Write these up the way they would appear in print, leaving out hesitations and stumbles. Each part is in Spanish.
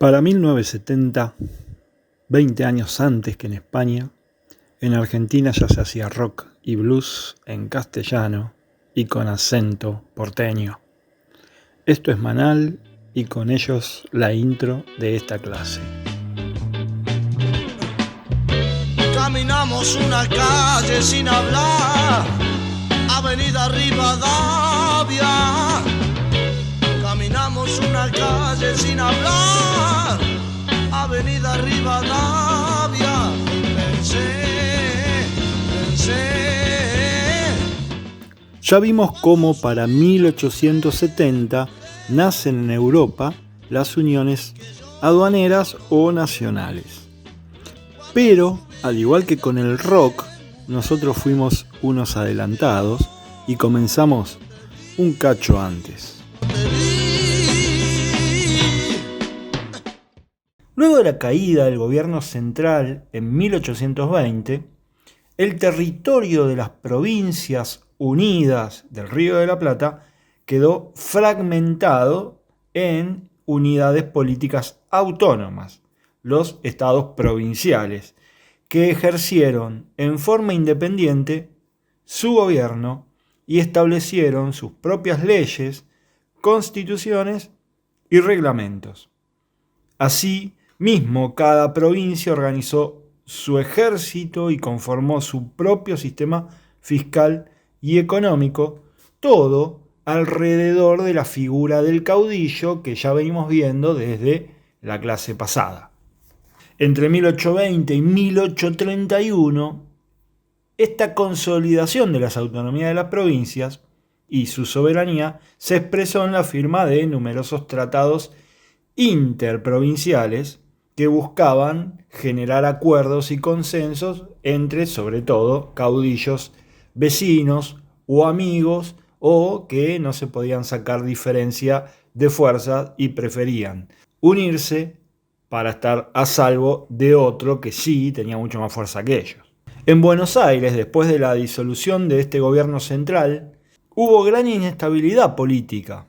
Para 1970, 20 años antes que en España, en Argentina ya se hacía rock y blues en castellano y con acento porteño. Esto es Manal y con ellos la intro de esta clase. Caminamos una calle sin hablar, Avenida Rivadavia. Caminamos una calle sin hablar, Avenida Rivadavia. Pensé. Ya vimos cómo para 1870 nacen en Europa las uniones aduaneras o nacionales. Pero, al igual que con el rock, nosotros fuimos unos adelantados y comenzamos un cacho antes. Luego de la caída del gobierno central en 1820, el territorio de las provincias unidas del Río de la Plata quedó fragmentado en unidades políticas autónomas, los estados provinciales, que ejercieron en forma independiente su gobierno y establecieron sus propias leyes, constituciones y reglamentos. Así mismo, cada provincia organizó su ejército y conformó su propio sistema fiscal y económico, todo alrededor de la figura del caudillo que ya venimos viendo desde la clase pasada. Entre 1820 y 1831, esta consolidación de las autonomías de las provincias y su soberanía se expresó en la firma de numerosos tratados interprovinciales que buscaban generar acuerdos y consensos entre, sobre todo, caudillos vecinos o amigos, o que no se podían sacar diferencia de fuerza y preferían unirse para estar a salvo de otro que sí tenía mucho más fuerza que ellos. En Buenos Aires, después de la disolución de este gobierno central, hubo gran inestabilidad política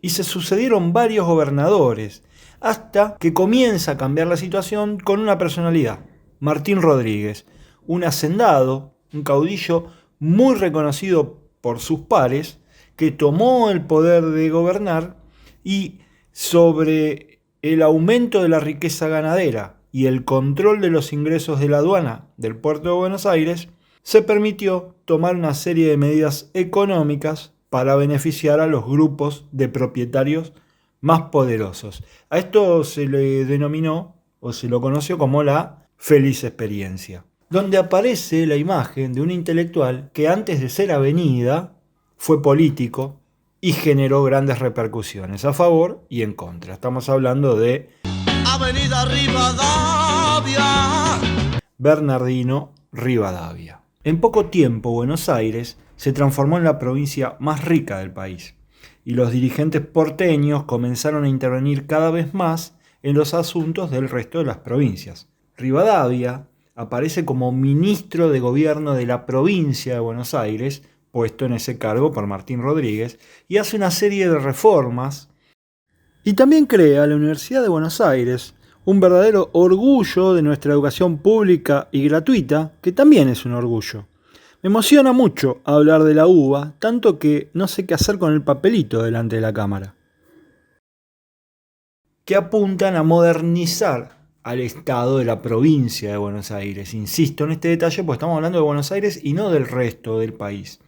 y se sucedieron varios gobernadores, hasta que comienza a cambiar la situación con una personalidad, Martín Rodríguez, un hacendado, un caudillo muy reconocido por sus pares, que tomó el poder de gobernar y sobre el aumento de la riqueza ganadera y el control de los ingresos de la aduana del puerto de Buenos Aires, se permitió tomar una serie de medidas económicas para beneficiar a los grupos de propietarios más poderosos. A esto se le denominó o se lo conoció como la feliz experiencia, donde aparece la imagen de un intelectual que antes de ser avenida fue político y generó grandes repercusiones a favor y en contra. Estamos hablando de Avenida Rivadavia. Bernardino Rivadavia. En poco tiempo, Buenos Aires se transformó en la provincia más rica del país y los dirigentes porteños comenzaron a intervenir cada vez más en los asuntos del resto de las provincias. Rivadavia aparece como ministro de gobierno de la provincia de Buenos Aires, puesto en ese cargo por Martín Rodríguez, y hace una serie de reformas y también crea la Universidad de Buenos Aires, un verdadero orgullo de nuestra educación pública y gratuita, que también es un orgullo. Me emociona mucho hablar de la UBA, tanto que no sé qué hacer con el papelito delante de la cámara. Que apuntan a modernizar al estado de la provincia de Buenos Aires. Insisto en este detalle porque estamos hablando de Buenos Aires y no del resto del país.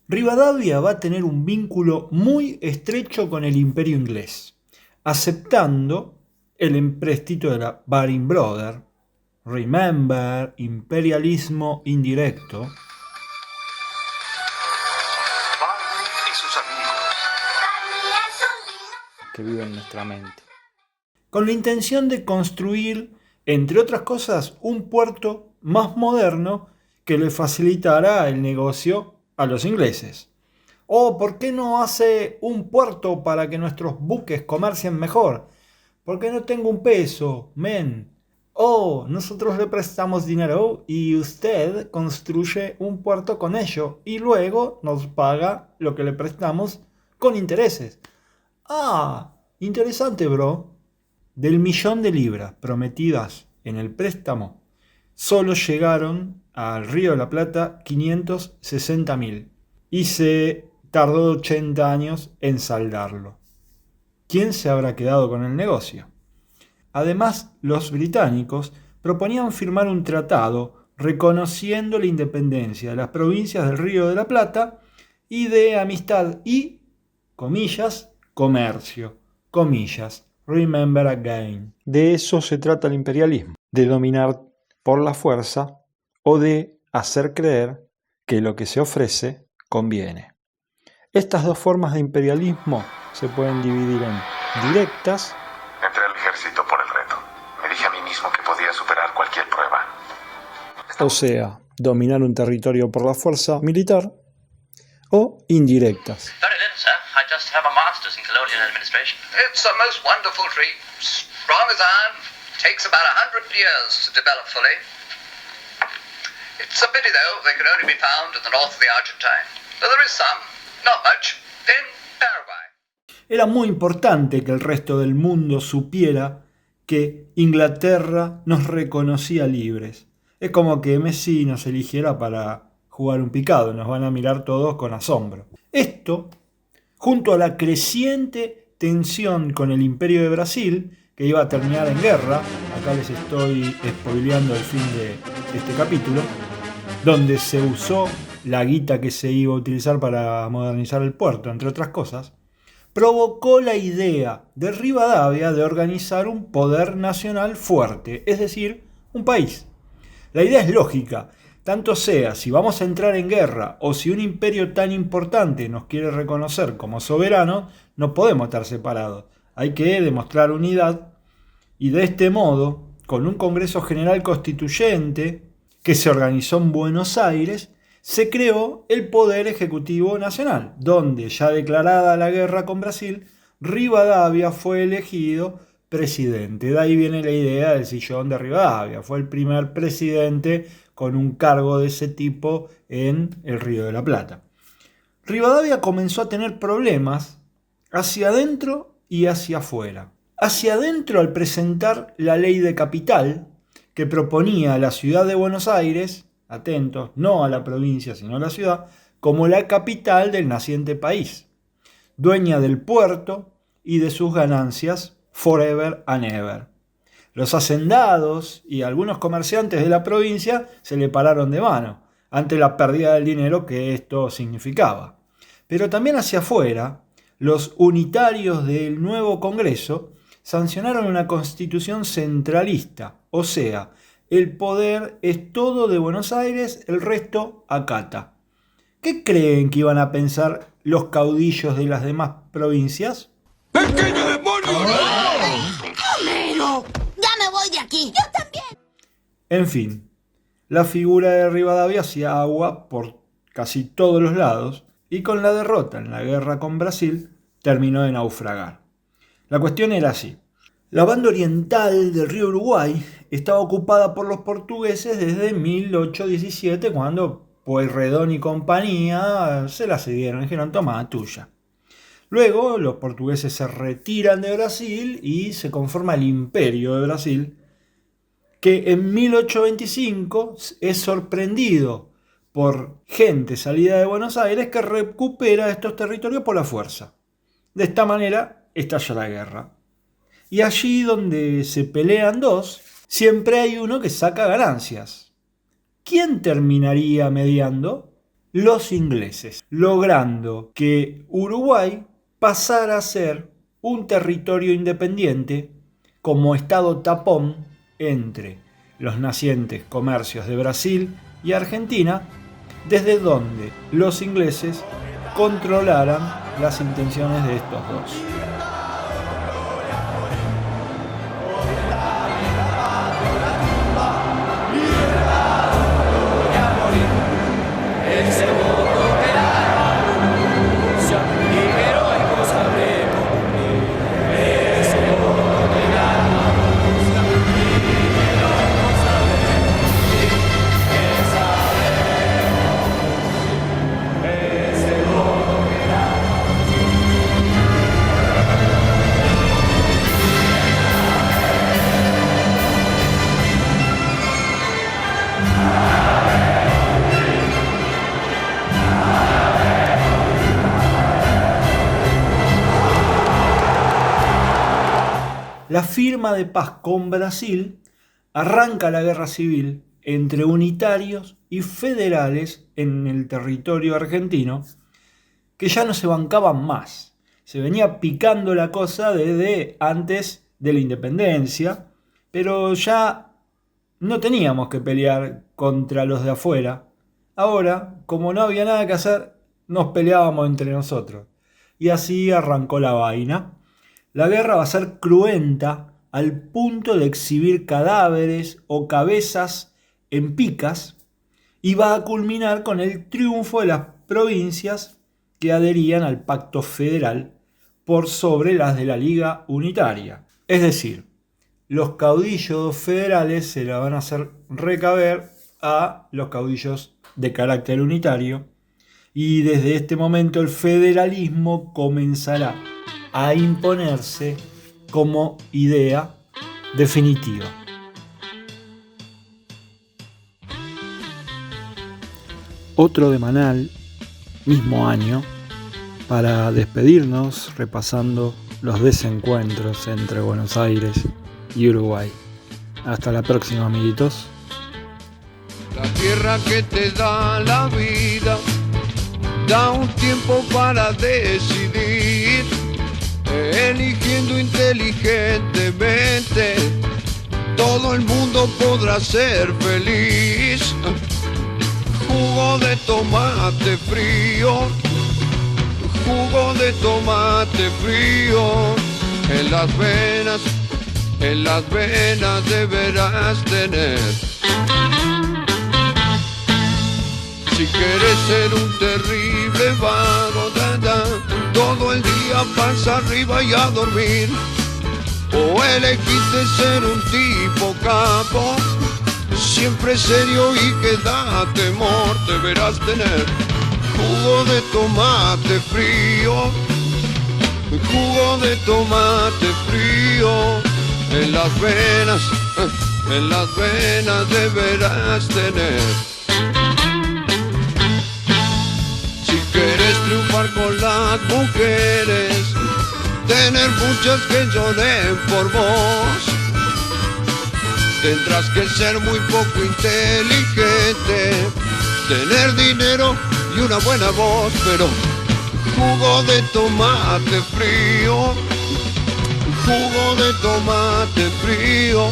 Rivadavia va a tener un vínculo muy estrecho con el Imperio inglés, aceptando el empréstito de la Baring Brothers. Remember, imperialismo indirecto. Barney y sus amigos. Que vive en nuestra mente. Con la intención de construir, entre otras cosas, un puerto más moderno que le facilitara el negocio a los ingleses. ¿O por qué no hace un puerto para que nuestros buques comercien mejor? Porque no tengo un peso, men. Nosotros le prestamos dinero y usted construye un puerto con ello y luego nos paga lo que le prestamos con intereses. Interesante, bro. Del 1.000.000 de libras prometidas en el préstamo, solo llegaron al Río de la Plata 560.000 y se tardó 80 años en saldarlo. ¿Quién se habrá quedado con el negocio? Además, los británicos proponían firmar un tratado reconociendo la independencia de las provincias del Río de la Plata y de amistad y, comillas, comercio, comillas, remember again. De eso se trata el imperialismo, de dominar por la fuerza o de hacer creer que lo que se ofrece conviene. Estas dos formas de imperialismo se pueden dividir en directas. Entré al ejército por el reto. Me dije a mí mismo que podía superar cualquier prueba. O sea, dominar un territorio por la fuerza militar, o indirectas. Very little, sir. I just have a master's in colonial administration. It's a most wonderful tree. Strong as iron. Takes about 100 years to develop fully. It's a pity, though, they can only be found in the north of the Argentine. Though there is some, not much, in Paraguay. Era muy importante que el resto del mundo supiera que Inglaterra nos reconocía libres. Es como que Messi nos eligiera para jugar un picado, nos van a mirar todos con asombro. Esto, junto a la creciente tensión con el Imperio de Brasil, que iba a terminar en guerra, acá les estoy spoileando el fin de este capítulo, donde se usó la guita que se iba a utilizar para modernizar el puerto, entre otras cosas, provocó la idea de Rivadavia de organizar un poder nacional fuerte, es decir, un país. La idea es lógica, tanto sea si vamos a entrar en guerra o si un imperio tan importante nos quiere reconocer como soberano, no podemos estar separados. Hay que demostrar unidad y de este modo, con un Congreso General Constituyente que se organizó en Buenos Aires, se creó el Poder Ejecutivo Nacional, donde, ya declarada la guerra con Brasil, Rivadavia fue elegido presidente. De ahí viene la idea del sillón de Rivadavia. Fue el primer presidente con un cargo de ese tipo en el Río de la Plata. Rivadavia comenzó a tener problemas hacia adentro y hacia afuera. Hacia adentro al presentar la ley de capital que proponía a la ciudad de Buenos Aires, atentos, no a la provincia sino a la ciudad, como la capital del naciente país, dueña del puerto y de sus ganancias forever and ever. Los hacendados y algunos comerciantes de la provincia se le pararon de mano ante la pérdida del dinero que esto significaba. Pero también hacia afuera, los unitarios del nuevo Congreso sancionaron una constitución centralista, o sea, el poder es todo de Buenos Aires, el resto acata. ¿Qué creen que iban a pensar los caudillos de las demás provincias? ¡Pequeño demonio! ¡Homero! ¡Ya me voy de aquí! ¡Yo también! En fin, la figura de Rivadavia hacía agua por casi todos los lados y con la derrota en la guerra con Brasil terminó de naufragar. La cuestión era así. La banda oriental del río Uruguay estaba ocupada por los portugueses desde 1817, cuando Pueyrredón y compañía se la cedieron, dijeron, toma, tuya. Luego los portugueses se retiran de Brasil y se conforma el Imperio de Brasil, que en 1825 es sorprendido por gente salida de Buenos Aires que recupera estos territorios por la fuerza. De esta manera estalla la guerra. Y allí donde se pelean dos, siempre hay uno que saca ganancias. ¿Quién terminaría mediando? Los ingleses, logrando que Uruguay pasara a ser un territorio independiente como estado tapón entre los nacientes comercios de Brasil y Argentina, desde donde los ingleses controlaran las intenciones de estos dos. la firma de paz con Brasil, arranca la guerra civil entre unitarios y federales en el territorio argentino, que ya no se bancaban más. Se venía picando la cosa desde antes de la independencia, pero ya no teníamos que pelear contra los de afuera. Ahora, como no había nada que hacer, nos peleábamos entre nosotros. Y así arrancó la vaina. La guerra va a ser cruenta al punto de exhibir cadáveres o cabezas en picas y va a culminar con el triunfo de las provincias que adherían al pacto federal por sobre las de la Liga Unitaria. Es decir, los caudillos federales se la van a hacer recaber a los caudillos de carácter unitario y desde este momento el federalismo comenzará a imponerse como idea definitiva. Otro demanal, mismo año, para despedirnos repasando los desencuentros entre Buenos Aires y Uruguay. Hasta la próxima, amiguitos. La tierra que te da la vida, da un tiempo para decidir, eligiendo inteligentemente, todo el mundo podrá ser feliz. Jugo de tomate frío, jugo de tomate frío, en las venas deberás tener. Si quieres ser un terrible vago, todo el día pasa arriba y a dormir, o elegiste ser un tipo capo, siempre serio y que da temor, deberás tener jugo de tomate frío, jugo de tomate frío, en las venas deberás tener. Si quieres triunfar con las mujeres, tener muchas que lloren por vos, tendrás que ser muy poco inteligente, tener dinero y una buena voz, pero jugo de tomate frío, jugo de tomate frío,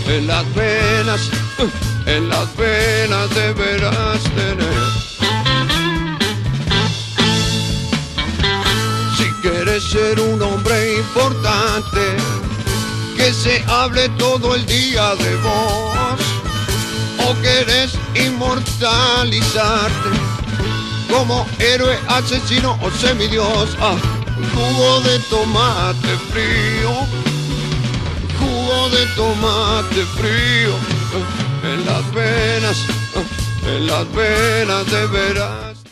en las venas deberás tener. Si quieres ser un hombre importante, que se hable todo el día de vos, o querés inmortalizarte como héroe, asesino o semidios, jugo de tomate frío, jugo de tomate frío, en las venas deberás.